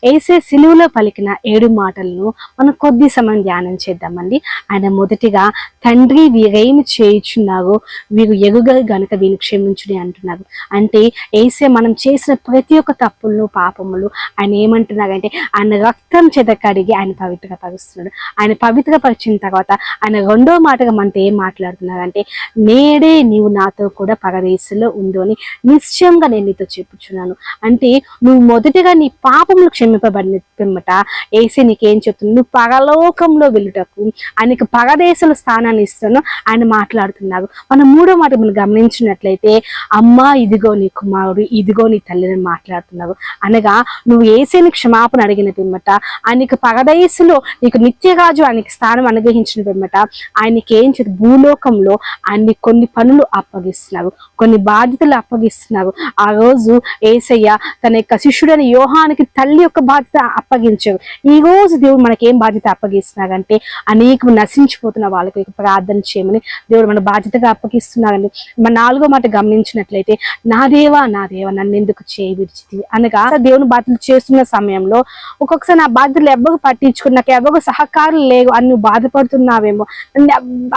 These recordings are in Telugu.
యేసే సిలువలో పలికిన 7 మాటలను మనం కొద్ది సమయం ధ్యానం చేద్దామండి. ఆయన మొదటిగా తండ్రి వీరేమి చేయుచున్నారో వీరు ఎరుగ గనుక వీరిని క్షమించుడి అంటున్నారు. అంటే యేసే మనం చేసిన ప్రతి ఒక్క తప్పులను పాపములు ఆయన ఏమంటున్నారంటే ఆయన రక్తం చేత కడిగి ఆయన పవిత్రపరుస్తున్నాడు. ఆయన పవిత్రపరిచిన తర్వాత ఆయన రెండో మాటగా మనతో ఏం మాట్లాడుతున్నారంటే నేడే నీవు నాతో కూడా పరదేశంలో ఉందో అని నిశ్చయంగా నేను నీతో చెప్పుచున్నాను. అంటే నువ్వు మొదటిగా నీ పాపములు క్షమింపబడిన పిమ్మట యేసే నీకేం చెప్తున్నాడు, నువ్వు పరలోకంలో వెళ్ళుటకు ఆయనకు పరదేశంలో స్థానాన్ని ఇస్తాను ఆయన మాట్లాడుతున్నారు. మనం మూడో మాట మనం గమనించినట్లయితే అమ్మా ఇదిగో నీ కుమారుడు ఇదిగో నీ తల్లిని మాట్లాడుతున్నారు. అనగా నువ్వు యేసేని క్షమాపణ అడిగిన పిమ్మట ఆయనకు పరదేశంలో నీకు నిత్యరాజు ఆయనకి స్థానం అనుగ్రహించిన పిమ్మట ఆయనకి ఏం చేసి భూలోకంలో ఆయన్ని కొన్ని పనులు అప్పగిస్తున్నారు, కొన్ని బాధ్యతలు అప్పగిస్తున్నారు. ఆ రోజు యేసయ్య తన యొక్క శిష్యుడైన యోహానికి తల్లి యొక్క బాధ్యత అప్పగించారు. ఈ రోజు దేవుడు మనకేం బాధ్యత అప్పగిస్తున్నారంటే అనేక నశించిపోతున్న వాళ్ళకి ప్రార్థన చేయమని దేవుడు మన బాధ్యతగా అప్పగిస్తున్నారండి. మన నాలుగో మాట గమనించినట్లయితే నా దేవా నన్ను ఎందుకు చేయవిడిచితివి అనగా దేవుని బాధ్యతలు చేస్తున్న సమయంలో ఒక్కొక్కసారి నా బాధ్యతలు ఎవరు పట్టించుకుని నాకు ఎవరు సహకారం లేవు అని నువ్వు బాధపడుతున్నావేమో,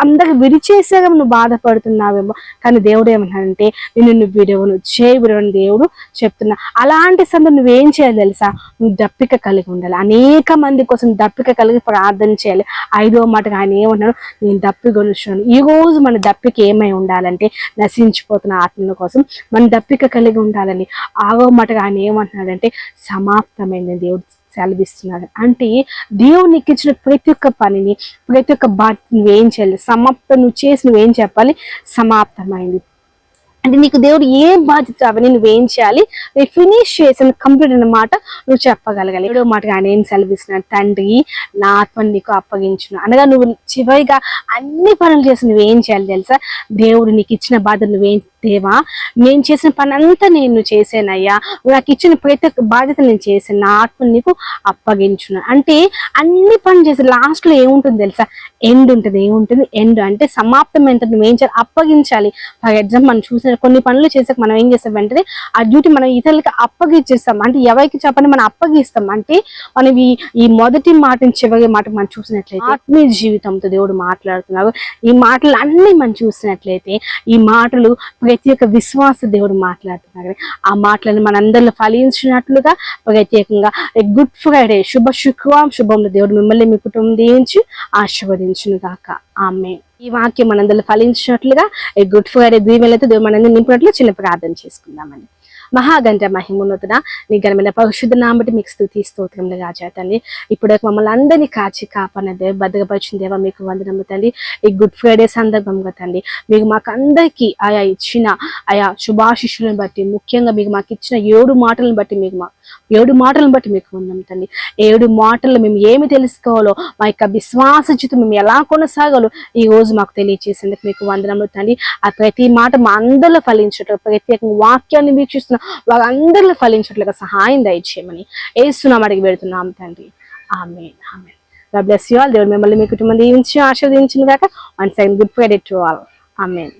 అందరికి విడిచేసాగా నువ్వు బాధపడుతున్నావేమో. కానీ దేవుడు ఏమన్నాడంటే నువ్వు విడవను చేయవిడవని దేవుడు చెప్తున్నా. అలాంటి సందర్భం నువ్వేం చేయాలి తెలుసా, నువ్వు దప్పిక కలిగి ఉండాలి. అనేక మంది కోసం దప్పిక కలిగి ప్రార్థన చేయాలి. 5వ మాటగా ఆయన ఏమన్నాడు, నేను దప్పికొనుచున్నాను. ఈ రోజు మన దప్పిక ఏమై ఉండాలంటే నశించిపోతున్న ఆత్మల కోసం మన దప్పిక కలిగి ఉండాలని. 6వ మాటగా ఆయన ఏమంటున్నాడంటే సమాప్తమైన దేవుడు సెలవిస్తున్నాడు. అంటే దేవుడు నీకు ఇచ్చిన ప్రతి ఒక్క పనిని ప్రతి ఒక్క బాధ్యత నువ్వేం చేయాలి, సమాప్తం నువ్వు చేసి నువ్వేం చెప్పాలి, సమాప్తమైంది. అంటే నీకు దేవుడు ఏం బాధ్యత అవన్నీ నువ్వేం చేయాలి, నేను ఫినిష్ చేసిన కంప్లీట్ అన్నమాట నువ్వు చెప్పగలగాలి. 7వ మాటగా ఆయన ఏం సెలవిస్తున్నాడు, తండ్రి నా ఆత్మని నీకు అప్పగించును అనగా నువ్వు చివరిగా అన్ని పనులు చేసి నువ్వేం చేయాలి తెలుసా, దేవుడు నీకు ఇచ్చిన బాధ్యత నువ్వేం, దేవా నేను చేసిన పని అంతా నేను చేసానయ్యా, నాకు ఇచ్చిన ప్రతి ఒక్క బాధ్యత నేను చేశాను, నా ఆత్మని నీకు అప్పగించును. అంటే అన్ని పనులు చేసి లాస్ట్ లో ఏముంటుంది తెలుసా, ఎండ్ ఉంటుంది. ఏముంటుంది ఎండ్ అంటే సమాప్తం ఎంత నువ్వేం చేయాలి, అప్పగించాలి. ఫర్ ఎగ్జాంపుల్ మనం చూసిన కొన్ని పనులు చేసాక మనం ఏం చేస్తాం వెంటనే ఆ డ్యూటీ మనం ఇతరులకి అప్పగించేస్తాం. అంటే ఎవరికి చెప్పని మనం అప్పగిస్తాం. అంటే మనం ఈ మొదటి మాటని చివరి మాట మనం చూసినట్లయితే ఆత్మీయ జీవితంతో దేవుడు మాట్లాడుతున్నారు. ఈ మాటలు అన్ని మనం చూసినట్లయితే ఈ మాటలు ప్రతి ఒక్క విశ్వాస దేవుడు మాట్లాడుతున్నారు. ఆ మాటలను మనందరిలో ఫలించినట్లుగా ప్రత్యేకంగా గుడ్ ఫ్రైడే శుభ శుక్రవారం శుభంలో దేవుడు మిమ్మల్ని మీ కుటుంబం దీవించి ఆశీర్వదించును గాక. ఆమేన్. ఈ వాక్యం మనందరిలో ఫలించినట్లుగా గుడ్ ఫ్రైడే దీవెనలతో దేవుడు మనందరిని నింపినట్లు చిన్న ప్రార్థన చేసుకుందామండి. మహాగంట మహిమోన్నతుడ నీ ఘనమైన పరిశుద్ధ నామం బట్టి మీకు స్తుతి స్తోత్రములు రాజాతండి. ఇప్పుడు మమ్మల్ని అందరినీ కాచి కాపాడిన దేవ భద్రపరిచిన దేవ మీకు వందనము తండ్రి. ఈ గుడ్ ఫ్రైడే సందర్భంగా తండ్రి మీకు మాకు అందరికీ ఆయా ఇచ్చిన ఆయా శుభాశిష్యులను బట్టి ముఖ్యంగా మీకు మాకు ఇచ్చిన 7 మాటలను బట్టి మీకు 7 మాటలను బట్టి మీకు వందనం తండ్రి. 7 మాటల్లో మేము ఏమి తెలుసుకోవాలో మా యొక్క విశ్వాస జీవితం మేము ఎలా కొనసాగాలో ఈ రోజు మాకు తెలియజేసేందుకు మీకు వందనములు తండ్రి. ఆ ప్రతి మాట మా అందరిలో ఫలించటం ప్రత్యేకంగా వాక్యాన్ని వీక్షిస్తున్న వాళ్ళందరిలో ఫలించట్లుగా సహాయం దయచేయమని యేసునామమున అడిగి పెడుతున్నాం తండ్రి. ఆమేన్. ఆమేన్. God bless you all. దేవుడు మిమ్మల్ని మీ కుటుంబం దీవించి ఆశీర్వదించును గాక. Once again good Friday to all. Amen.